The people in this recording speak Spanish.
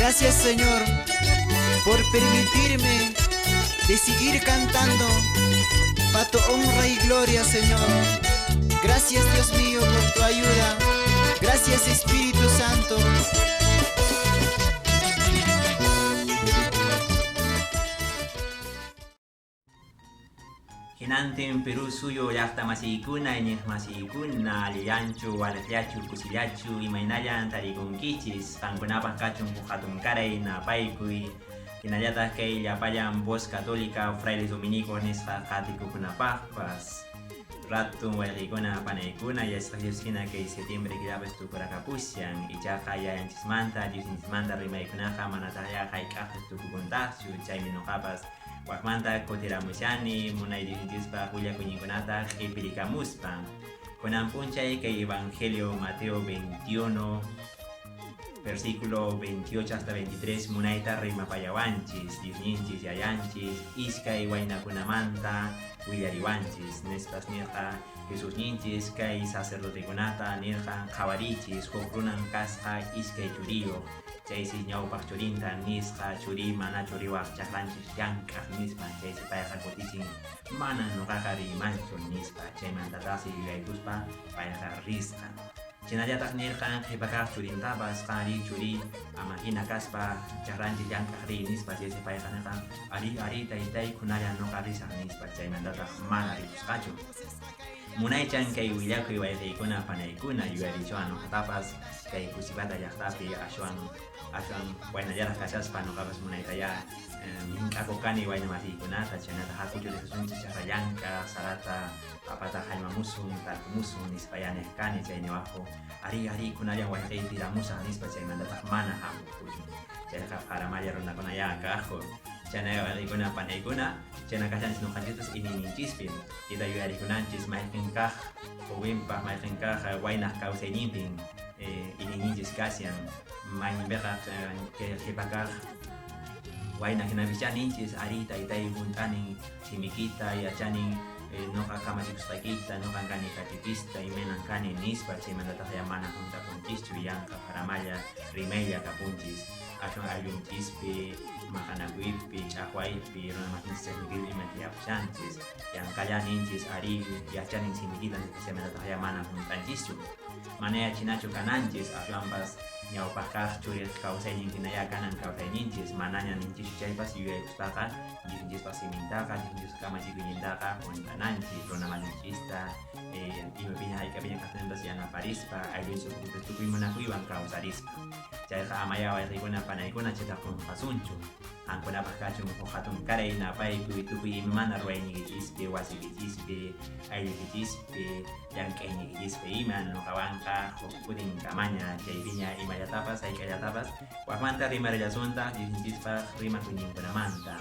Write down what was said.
Gracias, Señor, por permitirme de seguir cantando para tu honra y gloria, Señor. Gracias, Dios mío, por tu ayuda. Gracias, Espíritu Santo. Hinantin Perú suyo llaqta masiykuna iñiq masiykuna alliyanchu walallachu kusillachu imaynayan tarikunkichis qankunapaq kachun hatun karay napaykuy hinallataq kay llapayan voz católica frailes dominicos nisqa qatikukunapaqpas ratun wayqikuna panaykuna yasqalluskina kay septiembre killapas tukurakapusian ichaqa yayanchismanta diosninchimanta rimaykunaqa manataqya hayk'aqpas tukukuntaqchu chaymi nuqapas Wakmanta kotiramushani munay dihintispa Julia kuñinkunata qipirikamuspa kunan punchay kay Evangelio Mateo 21 versículo 28 hasta 23 munayta rimapayawanchis Diosninchis yayanchis iskay waynakunamanta willariwanchis nespas nirqa Jesús ninchis kay sacerdotekunata nirqa qhawarichis huk runan kasqa iskay churiyo chaysi ñawpaq churinta nisqa churi mana churiwaq chaqranchis llank'aq nispa chaysi payqa kutichin mana nuqaqa rimanchu nispa chaymantataqsi yuyaykuspa payqa risqa chinallataq nirqa qhipakaq churintapas qari churi ama hina kaspa chaqranchis llank'aq ri nispa chaysi payqa nirqa ari taytay kunalla nuqa risaq nispa chaymantataq mana rikusqachu munaychan kay willakuy wayqiykuna panaykuna yuyarichuan nuqatapas kay kusipata llaqtapi ashwan waynallaraq kashaspa nuqapas munaytaya mink'akukani wayna masiykunata chaynata hakuchurisunchis chaqra llank'a sarata papata hallmamusun tarpumusun nispaya niqkani chay niwaqku ari kunallan wayqiypi ramusaq nispa chaymantataq mana hamukuchun chayqa qaramalla runakunaya kaqku chayna wayqikuna panaykuna chayna kashanchis nuqanchiktas iniminchispin ita yuyarikunanchis mayqin kaq uwinpaq mayqin kaq waynaq kawsayninpin iniminchis kasyan mayninpiqa qhipakaq wayna hinapichaninchis ari taytay juntanin simikita yachanin nuqa kamachikusqaykita nuqan kani katikista imanan kani nispa chaymantataq ya mana juntapunchischu yanqa paramalla rimaylla kapunchis ashwan ayunchispi maqanakuypi ch'aqwaypi runamasninchis chaynikil imatiyapushanchis yanqallaninchis ari yachanin simikita chaymantataq ya mana juntanchischu mana yachinachu kananchis ashwanpas ñawpaq kaq churi kawsaynin hinalla kanan kawsayninchis manaña ninchischu chaypas yuyaykuspaqa dijinchispas simintaqa dijinchispas kamachikuynintaqa juntananchis runamasninchista imapiña hayk'apiña kaqtintas yanaparispa aylluchus tukuy munakuywan kawsarispa chayqa amaya wayqikuna panaykuna chayta qunqasunchu qankunapaq kachun huk hatun karay napaykuy tukuy imamana ruwaynikichispi wasikichispi ayllukichispi llank'aynikichispi ima nuqawanqa huk putin kamaña chaypiña imayatapas hayk'allatapas wakmanta rimarillasunta dijinchispas rimakuyninkunamanta